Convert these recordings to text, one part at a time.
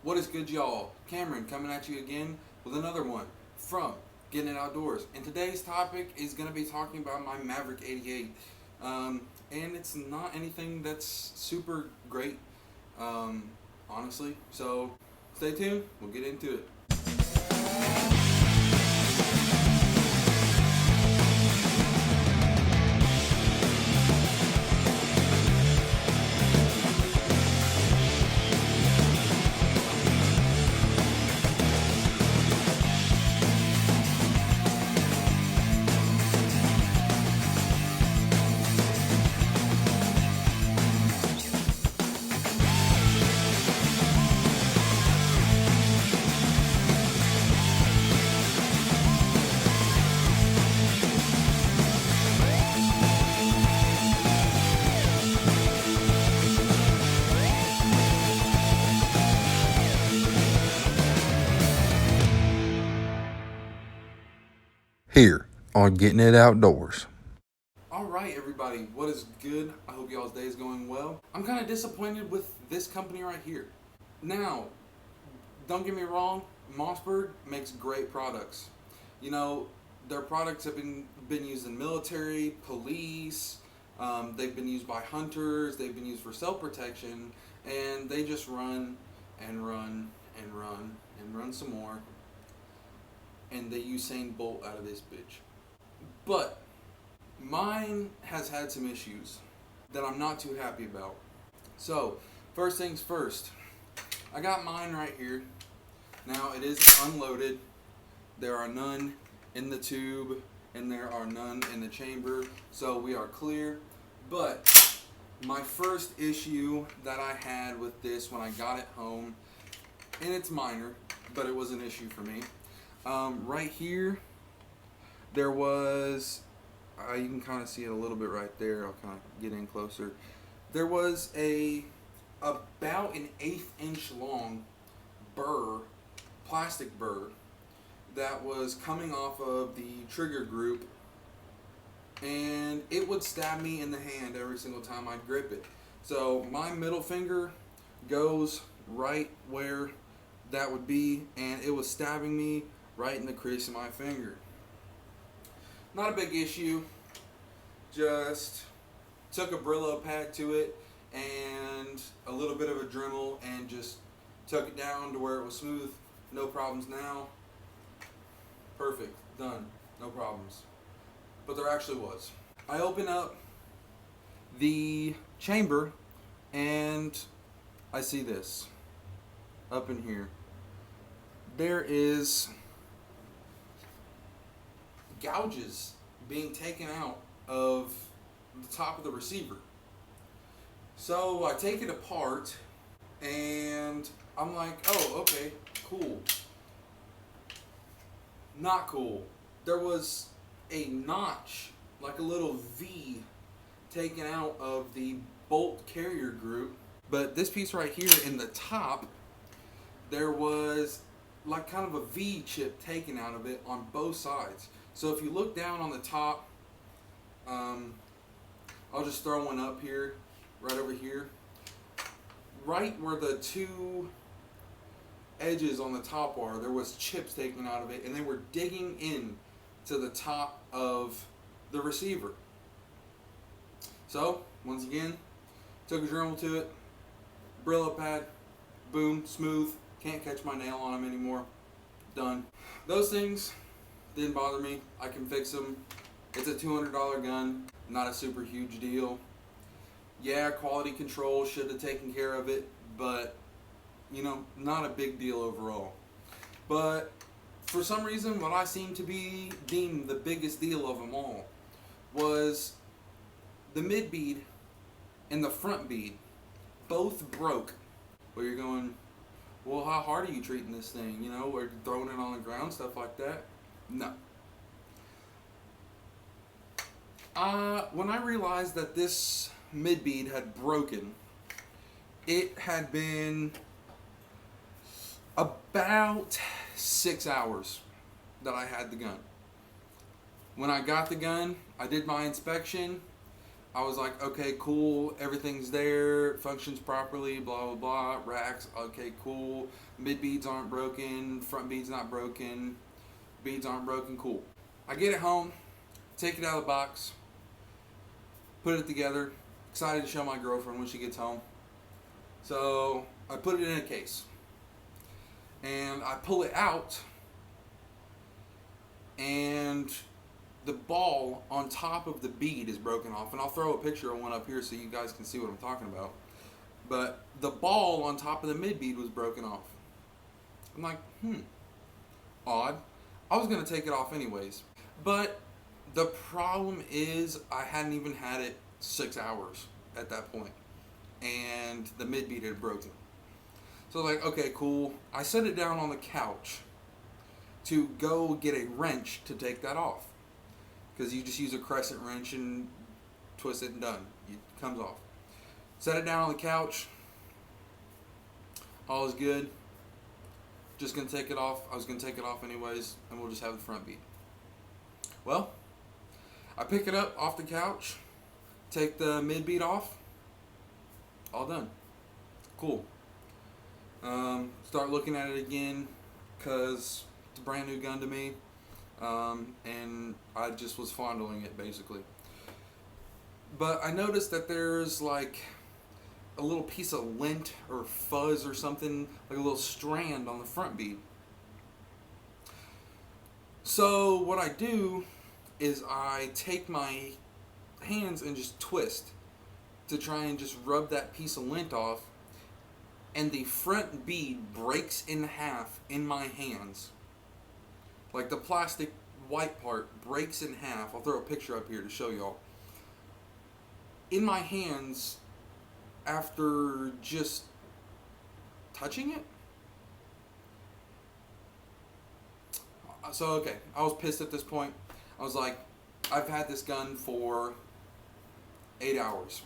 What is good, y'all? Cameron coming at you again with another one from Getting It Outdoors. And today's topic is going to be talking about my Maverick 88. And it's not anything that's super great, honestly. So stay tuned, we'll get into it. Here on Getting It Outdoors. Alright everybody, what is good? I hope y'all's day is going well. I'm kind of disappointed with this company right here. Now, don't get me wrong, Mossberg makes great products. You know, their products have been used in military, police, they've been used by hunters, they've been used for self-protection, and they just run and run and run and run some more. And they Usain Bolt out of this bitch. But mine has had some issues that I'm not too happy about. So, first things first. I got mine right here. Now it is unloaded. There are none in the tube and there are none in the chamber. So we are clear. But my first issue that I had with this when I got it home, and it's minor, but it was an issue for me. Right here, there was, you can kind of see it a little bit right there. I'll kind of get in closer. There was about an 1/8 inch long burr, plastic burr, that was coming off of the trigger group, and it would stab me in the hand every single time I'd grip it. So my middle finger goes right where that would be, and it was stabbing me right in the crease of my finger. Not a big issue, just took a Brillo pad to it and a little bit of a Dremel and just took it down to where it was smooth. No problems now. Perfect, done, no problems. But there actually was. I open up the chamber and I see this up in here. There is gouges being taken out of the top of the receiver. So I take it apart and I'm like, oh, okay, cool. Not cool. There was a notch, like a little V, taken out of the bolt carrier group. But this piece right here in the top, there was like kind of a V chip taken out of it on both sides. So if you look down on the top, I'll just throw one up here, right over here. Right where the two edges on the top are, there was chips taken out of it, and they were digging in to the top of the receiver. So, once again, took a Dremel to it, Brillo pad, boom, smooth, can't catch my nail on them anymore, done. Those things didn't bother me. I can fix them. It's a $200 gun, not a super huge deal. Yeah, quality control should have taken care of it, but you know, not a big deal overall. But for some reason, what I seem to be deemed the biggest deal of them all was the mid bead and the front bead both broke. Where you're going, well, how hard are you treating this thing? You know, or throwing it on the ground, stuff like that. No. When I realized that this mid bead had broken, it had been about 6 hours that I had the gun. When I got the gun, I did my inspection. I was like, okay, cool, everything's there, functions properly, blah, blah, blah, racks, okay, cool, mid beads aren't broken, front beads not broken, beads aren't broken, cool. I get it home, take it out of the box, put it together, excited to show my girlfriend when she gets home. So I put it in a case, and I pull it out, and the ball on top of the bead is broken off, and I'll throw a picture of one up here so you guys can see what I'm talking about. But the ball on top of the mid bead was broken off. I'm like, odd. I was gonna take it off anyways, but the problem is I hadn't even had it 6 hours at that point, and the mid bead had broken. So like, okay, cool. I set it down on the couch to go get a wrench to take that off, because you just use a crescent wrench and twist it and done. It comes off. Set it down on the couch. All is good. Just gonna take it off. I was gonna take it off anyways, and we'll just have the front bead. Well, I pick it up off the couch, take the mid bead off. All done. Cool. Start looking at it again, because it's a brand new gun to me. And I just was fondling it basically. But I noticed that there's like a little piece of lint or fuzz or something, like a little strand on the front bead. So what I do is I take my hands and just twist to try and just rub that piece of lint off, and the front bead breaks in half in my hands. Like the plastic white part breaks in half. I'll throw a picture up here to show y'all. In my hands, after just touching it. So okay, I was pissed at this point. I was like, I've had this gun for 8 hours.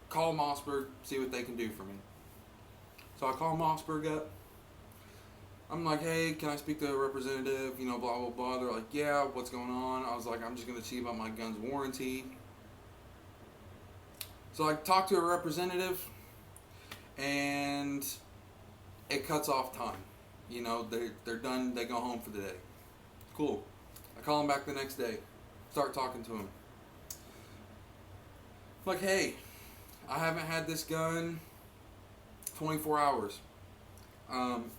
Call Mossberg, see what they can do for me. So I call Mossberg up. I'm like, hey, can I speak to a representative? You know, blah, blah, blah. They're like, yeah, what's going on? I was like, I'm just going to see about my gun's warranty. So I talked to a representative, and it cuts off time. You know, they're done. They go home for the day. Cool. I call him back the next day. Start talking to him. I'm like, hey, I haven't had this gun 24 hours.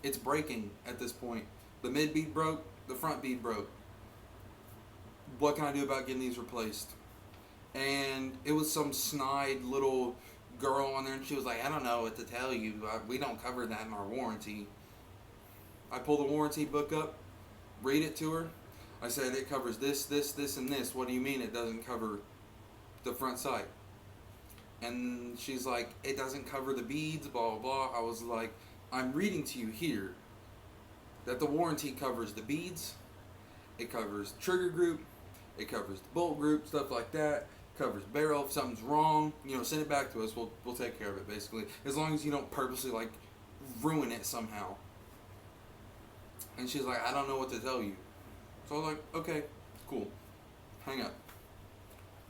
It's breaking at this point. The mid bead broke, the front bead broke. What can I do about getting these replaced? And it was some snide little girl on there, and she was like, I don't know what to tell you. We don't cover that in our warranty. I pull the warranty book up, read it to her. I said, it covers this, this, this, and this. What do you mean it doesn't cover the front sight? And she's like, it doesn't cover the beads, blah, blah, blah. I was like, I'm reading to you here that the warranty covers the beads, it covers trigger group, it covers the bolt group, stuff like that, covers barrel. If something's wrong, you know, send it back to us. We'll take care of it, basically, as long as you don't purposely like ruin it somehow. And she's like, I don't know what to tell you. So I was like, okay, cool, hang up.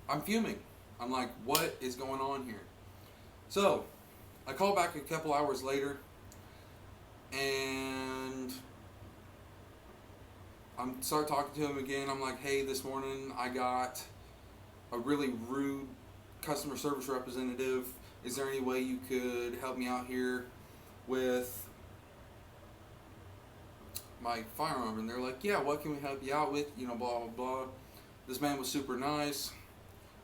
I'm fuming. I'm like, what is going on here? So I call back a couple hours later, and I'm start talking to him again. I'm like, hey, this morning I got a really rude customer service representative. Is there any way you could help me out here with my firearm? And they're like, yeah, what can we help you out with? You know, blah, blah, blah. This man was super nice.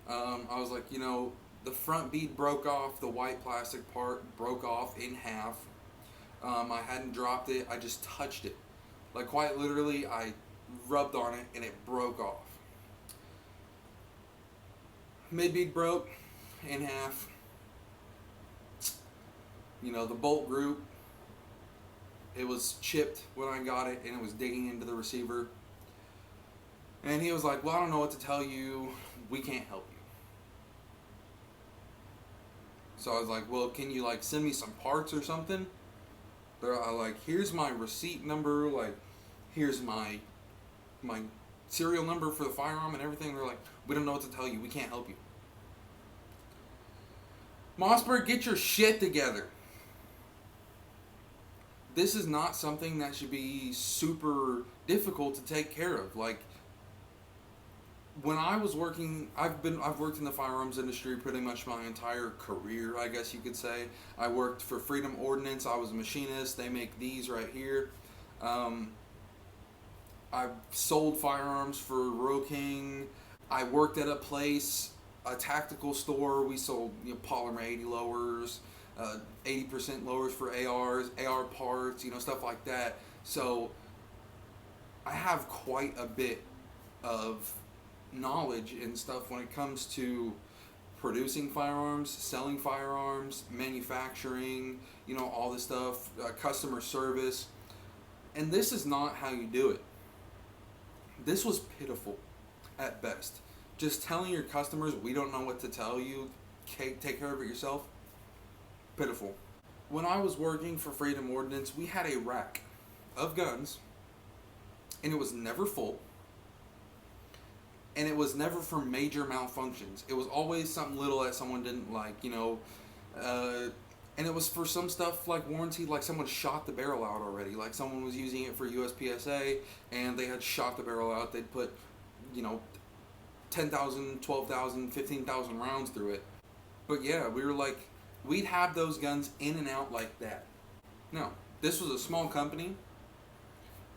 I was like, you know, the front bead broke off, the white plastic part broke off in half. I hadn't dropped it, I just touched it. Like quite literally, I rubbed on it and it broke off. Mid bead broke in half. You know, the bolt group, it was chipped when I got it, and it was digging into the receiver. And he was like, well, I don't know what to tell you, we can't help you. So I was like, well, can you like send me some parts or something? They're like, here's my receipt number, like here's my serial number for the firearm and everything. They're like, we don't know what to tell you. We can't help you. Mossberg, get your shit together. This is not something that should be super difficult to take care of. Like, when I was working, I've worked in the firearms industry pretty much my entire career, I guess you could say. I worked for Freedom Ordnance. I was a machinist. They make these right here. I've sold firearms for Roe King. I worked at a tactical store. We sold polymer 80 lowers, 80% lowers for ARs, AR parts, stuff like that. So I have quite a bit of knowledge and stuff when it comes to producing firearms, selling firearms, manufacturing, all this stuff, customer service. And this is not how you do it. This was pitiful at best. Just telling your customers, we don't know what to tell you, take care of it yourself. Pitiful. When I was working for Freedom Ordnance, we had a rack of guns, and it was never full. And it was never for major malfunctions. It was always something little that someone didn't like, and it was for some stuff like warranty, like someone shot the barrel out already. Like someone was using it for USPSA and they had shot the barrel out. They'd put, 10,000, 12,000, 15,000 rounds through it. But yeah, we'd have those guns in and out like that. Now, this was a small company,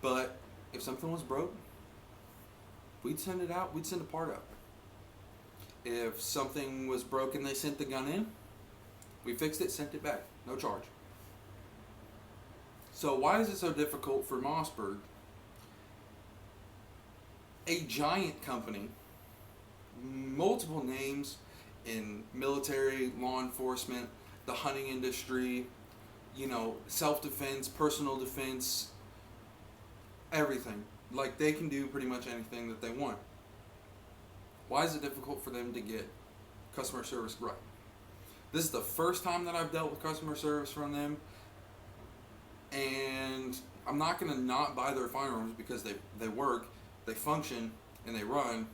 but if something was broke, we'd send it out, we'd send a part out. If something was broken, they sent the gun in, we fixed it, sent it back, no charge. So why is it so difficult for Mossberg, a giant company, multiple names in military, law enforcement, the hunting industry, self-defense, personal defense, everything. Like, they can do pretty much anything that they want. Why is it difficult for them to get customer service right? This is the first time that I've dealt with customer service from them, and I'm not going to not buy their firearms because they work, they function, and they run.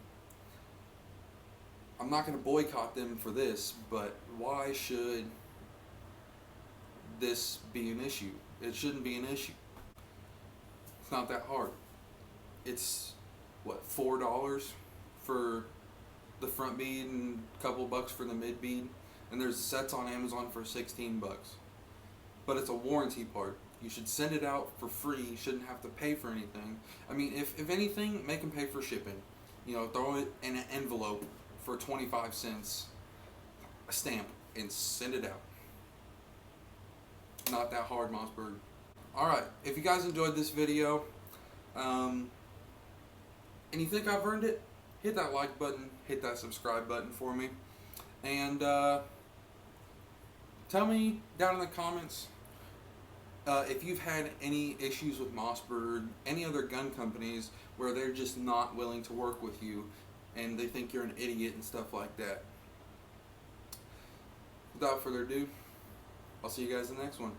I'm not going to boycott them for this, but why should this be an issue? It shouldn't be an issue. It's not that hard. It's $4 for the front bead and a couple bucks for the mid bead, and there's sets on Amazon for $16. But it's a warranty part. You should send it out for free. You shouldn't have to pay for anything. I mean, if anything, make them pay for shipping. Throw it in an envelope for 25 cents, a stamp, and send it out. Not that hard, Mossberg. Alright, if you guys enjoyed this video, and you think I've earned it, hit that like button, hit that subscribe button for me, and tell me down in the comments if you've had any issues with Mossberg, any other gun companies where they're just not willing to work with you and they think you're an idiot and stuff like that. Without further ado, I'll see you guys in the next one.